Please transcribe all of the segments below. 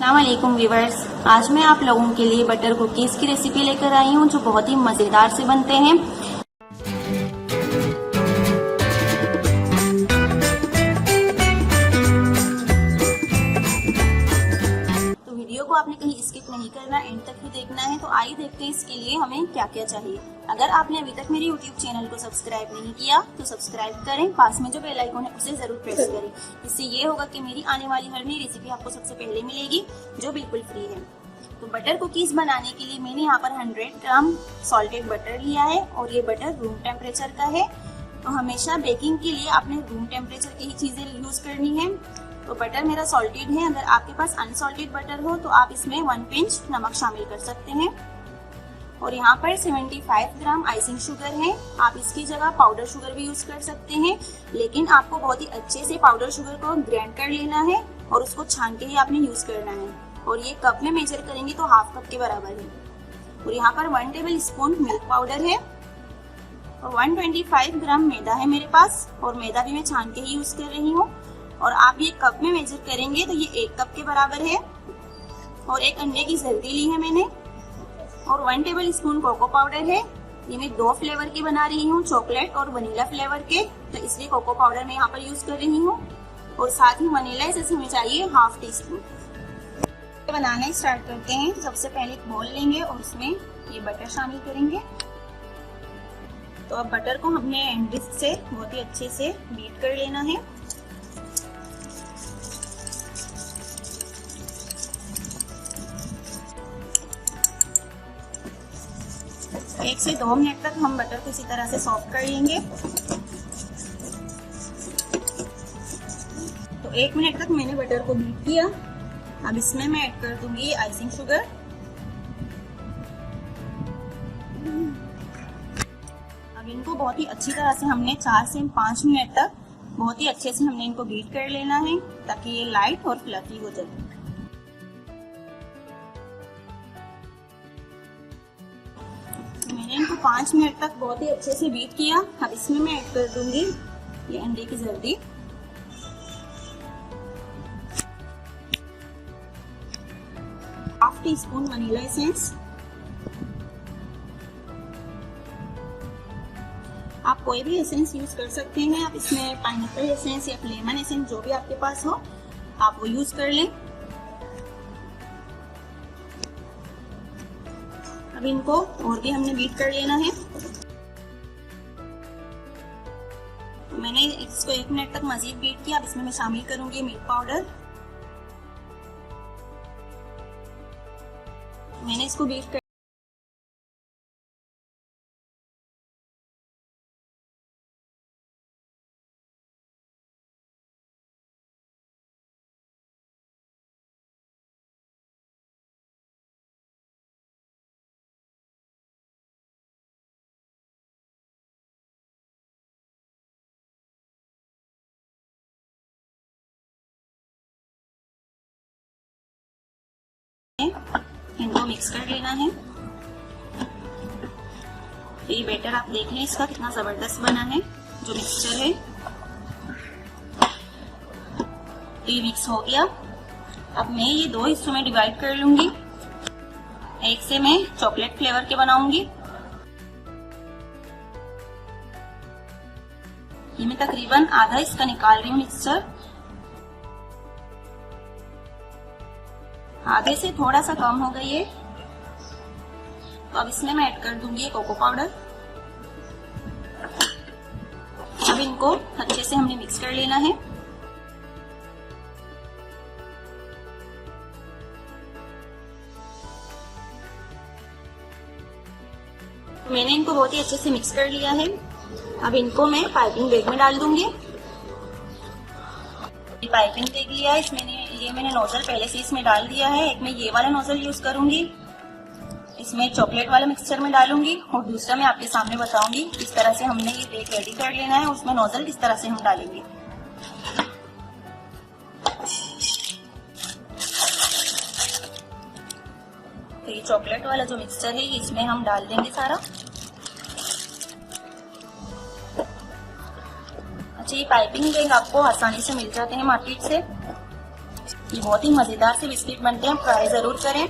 अस्सलाम वालेकुम व्यूअर्स, आज मैं आप लोगों के लिए बटर कुकीज की रेसिपी लेकर आई हूँ जो बहुत ही मजेदार से बनते हैं। तो वीडियो को आपने कहीं स्किप नहीं करना, एंड तक ही देखना है। तो आइए देखते हैं इसके लिए हमें क्या क्या चाहिए। अगर आपने अभी तक मेरे यूट्यूब चैनल को सब्सक्राइब नहीं किया तो सब्सक्राइब करें, पास में जो बेल आइकन है उसे जरूर प्रेस करें। इससे ये होगा कि मेरी आने वाली हर नई रेसिपी आपको सबसे पहले मिलेगी, जो बिल्कुल फ्री है। तो बटर कुकीज बनाने के लिए मैंने यहाँ पर 100 ग्राम सॉल्टेड बटर लिया है और ये बटर रूम टेम्परेचर का है। तो हमेशा बेकिंग के लिए आपने रूम टेम्परेचर की ही चीजें यूज करनी है। तो बटर मेरा सॉल्टेड है। अगर आपके पास अनसॉल्टेड बटर हो तो आप इसमें 1 पिंच नमक शामिल कर सकते हैं। और यहाँ पर 75 ग्राम आइसिंग शुगर है। आप इसकी जगह पाउडर शुगर भी यूज कर सकते हैं, लेकिन आपको बहुत ही अच्छे से पाउडर शुगर को ग्राइंड कर लेना है और उसको छान के ही आपने यूज करना है। और ये कप में मेजर करेंगे तो हाफ कप के बराबर है। और यहाँ पर 1 टेबल स्पून मिल्क पाउडर है और 125 ग्राम मैदा है मेरे पास, और मैदा भी मैं छान के ही यूज कर रही हूँ। और आप ये कप में मेजर करेंगे तो ये 1 कप के बराबर है। और 1 अंडे की जर्दी ली है मैंने, और 1 टेबल स्पून कोको पाउडर है। ये मैं 2 फ्लेवर की बना रही हूँ, चॉकलेट और वनीला फ्लेवर के, तो इसलिए कोको पाउडर मैं यहाँ पर यूज कर रही हूँ। और साथ ही वनीला एसेंस हमें चाहिए हाफ टी स्पून। बनाना स्टार्ट करते हैं। तो सबसे पहले एक बोल लेंगे और उसमें ये बटर शामिल करेंगे। तो अब बटर को हमने हैंड विस्क से बहुत ही अच्छे से बीट कर लेना है। एक से 2 मिनट तक हम बटर को इसी तरह से सॉफ्ट कर लेंगे। तो 1 मिनट तक मैंने बटर को बीट किया। अब इसमें मैं ऐड कर दूंगी आइसिंग शुगर। अब इनको बहुत ही अच्छी तरह से हमने 4 से 5 मिनट तक बहुत ही अच्छे से हमने इनको बीट कर लेना है, ताकि ये लाइट और फ्लफी हो जाए। मैंने इनको 5 मिनट तक बहुत ही अच्छे से बीट किया। अब इसमें मैं ऐड कर दूंगी ये अंडे की जर्दी। Half tea spoon vanilla essence. आप कोई भी एसेंस यूज कर सकते हैं। आप इसमें पाइनएप्पल एसेंस या लेमन एसेंस जो भी आपके पास हो आप वो यूज कर लें। अब इनको और भी हमने बीट कर लेना है। तो मैंने इसको 1 मिनट तक मजीद बीट किया। अब इसमें मैं शामिल करूंगी मिल्क पाउडर। मैंने इसको बीट कर इनको मिक्स कर लेना है। तो ये बैटर आप देख लें इसका कितना जबरदस्त बना है, जो मिक्सचर है। तो ये मिक्स हो गया। अब मैं ये 2 हिस्सों में डिवाइड कर लूंगी। एक से मैं चॉकलेट फ्लेवर के बनाऊंगी। ये मैं तकरीबन आधा इसका निकाल रही हूँ मिक्सचर। आधे से थोड़ा सा कम हो गई है। तो अब इसमें मैं ऐड कर दूंगी कोको पाउडर। अब इनको अच्छे से हमने मिक्स कर लेना है। तो मैंने इनको बहुत ही अच्छे से मिक्स कर लिया है। अब इनको मैं पाइपिंग बैग में डाल दूंगी। पाइपिंग बैग लिया है, इसमें ये मैंने नोजल पहले से इसमें डाल दिया है। एक मैं ये वाला नोजल यूज करूंगी, इसमें चॉकलेट वाला मिक्सचर में डालूंगी, और दूसरा मैं आपके सामने बताऊंगी किस तरह से हमने ये बैग रेडी कर लेना है, उसमें नोजल किस तरह से हम डालेंगे। तो ये चॉकलेट वाला जो मिक्सचर है इसमें हम डाल देंगे सारा। अच्छा, ये पाइपिंग बैग आपको आसानी से मिल जाते हैं मार्केट से। ये बहुत ही मजेदार से बिस्किट बनते हैं, ट्राई जरूर करें।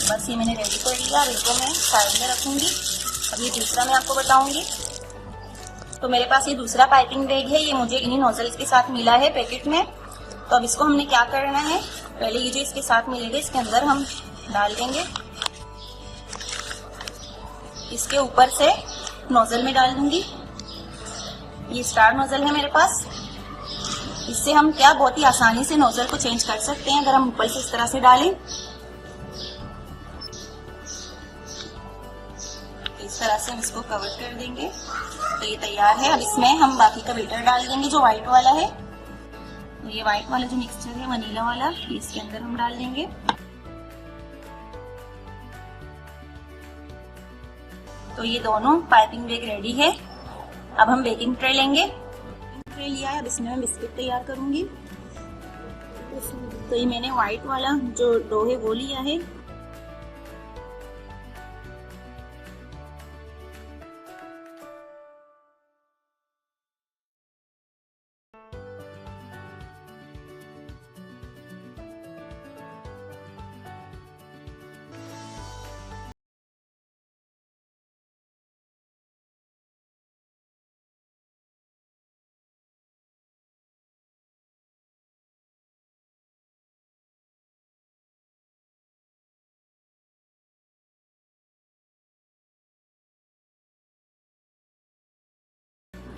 बस ये मैंने रेडी कर लिया, अब इनको मैं साइड में रखूंगी। अब ये दूसरा मैं आपको बताऊंगी। तो मेरे पास ये दूसरा पाइपिंग बैग है, ये मुझे इन्हीं नोजल्स के साथ मिला है पैकेट में। तो अब इसको हमने क्या करना है, पहले ये जो इसके साथ मिलेगा इसके अंदर हम डाल देंगे। इसके ऊपर से नोजल में डाल दूंगी। ये स्टार नोजल है मेरे पास। इससे हम क्या बहुत ही आसानी से नोजल को चेंज कर सकते हैं अगर हम ऊपर से इस तरह से डालें। इस तरह से हम इसको कवर कर देंगे। तो ये तैयार है। अब इसमें हम बाकी का बैटर डाल देंगे जो व्हाइट वाला है। तो ये व्हाइट वाला जो मिक्सचर है वनीला वाला, ये इसके अंदर हम डाल देंगे। तो ये दोनों पाइपिंग बैग रेडी है। अब हम बेकिंग ट्रे लेंगे। बेकिंग ट्रे लिया है, अब इसमें मैं बिस्किट तैयार करूंगी। तो ये मैंने व्हाइट वाला जो डो है वो लिया है।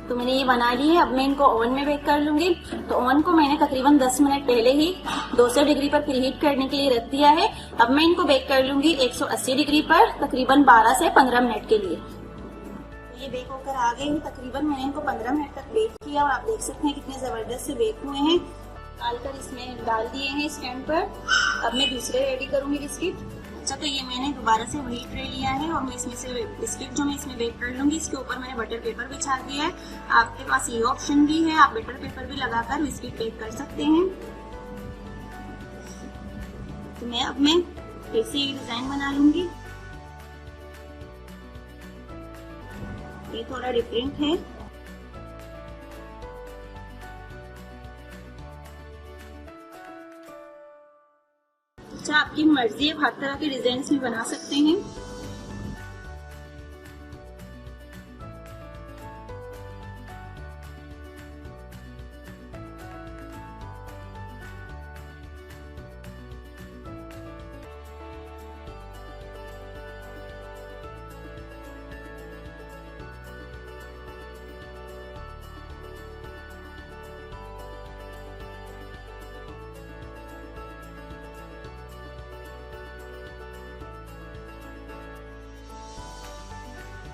तो मैंने ये बना ली है। अब मैं इनको ओवन में बेक कर लूंगी। तो ओवन को मैंने तकरीबन 10 मिनट पहले ही 200 डिग्री पर प्रीहीट करने के लिए रख दिया है। अब मैं इनको बेक कर लूंगी 180 डिग्री पर तकरीबन 12 से 15 मिनट के लिए। तो ये बेक होकर आ गए हैं। तकरीबन मैंने इनको 15 मिनट तक बेक किया और आप देख सकते हैं कितने जबरदस्त से बेक हुए हैं। डालकर इसमें डाल दिए हैं स्टैंड पर। अब मैं दूसरे रेडी करूंगी बिस्किट। अच्छा, तो ये मैंने दोबारा से वही ट्रे लिया है और मैं इसमें से बिस्किट जो मैं इसमें बेक कर लूंगी, इसके ऊपर मैंने बटर पेपर बिछा दिया है। आपके पास ये ऑप्शन भी है, आप बटर पेपर भी लगाकर बिस्किट बेक कर सकते हैं। तो मैं अब ऐसे ही डिजाइन बना लूंगी। ये थोड़ा डिफरेंट है। अच्छा, आपकी मर्जी है, हर तरह के डिजाइन भी बना सकते हैं।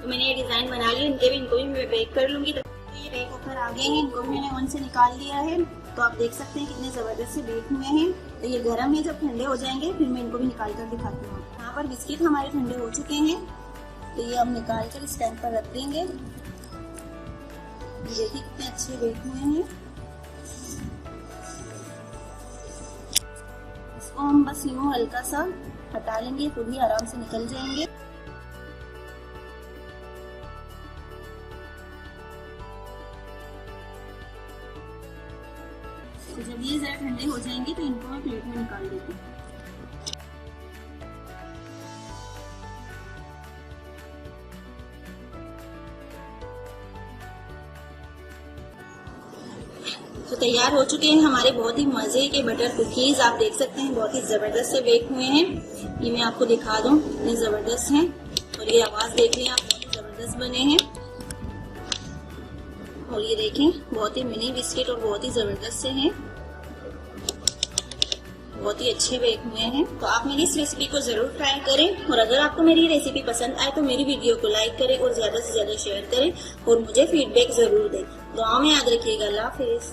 तो मैंने ये डिजाइन बना लिया, इनको भी मैं बेक कर लूंगी। तो ये बेक होकर आ गए हैं, इनको भी मैंने ओवन से निकाल लिया है। तो आप देख सकते हैं कितने जबरदस्त से बेक हुए हैं। तो ये गर्म है, जब ठंडे हो जाएंगे फिर मैं इनको भी निकाल कर दिखाती हूँ। यहाँ पर बिस्किट हमारे ठंडे हो चुके हैं। तो ये हम निकाल कर स्टैंड पर रख देंगे। देखिए कितने अच्छे बेक हुए हैं। इसको हम बस यूं हल्का सा हटा लेंगे, खुद ही आराम से निकल जाएंगे। तो जब ये जरा ठंडे हो जाएंगे तो इनको मैं प्लेट में निकाल देती हूँ। तो तैयार हो चुके हैं हमारे बहुत ही मजे के बटर कुकीज। आप देख सकते हैं बहुत ही जबरदस्त से बेक हुए हैं। ये मैं आपको दिखा दूं, इतने जबरदस्त हैं। और ये आवाज देख लें आप, बहुत ही जबरदस्त बने हैं। और ये देखें बहुत ही मिनी बिस्किट और बहुत ही जबरदस्त से हैं, बहुत ही अच्छे बेक हुए हैं। तो आप मेरी इस रेसिपी को जरूर ट्राई करें। और अगर आपको मेरी रेसिपी पसंद आए तो मेरी वीडियो को लाइक करें और ज्यादा से ज्यादा शेयर करें और मुझे फीडबैक जरूर दें। दुआ में याद रखिएगा। अल्लाह हाफिज।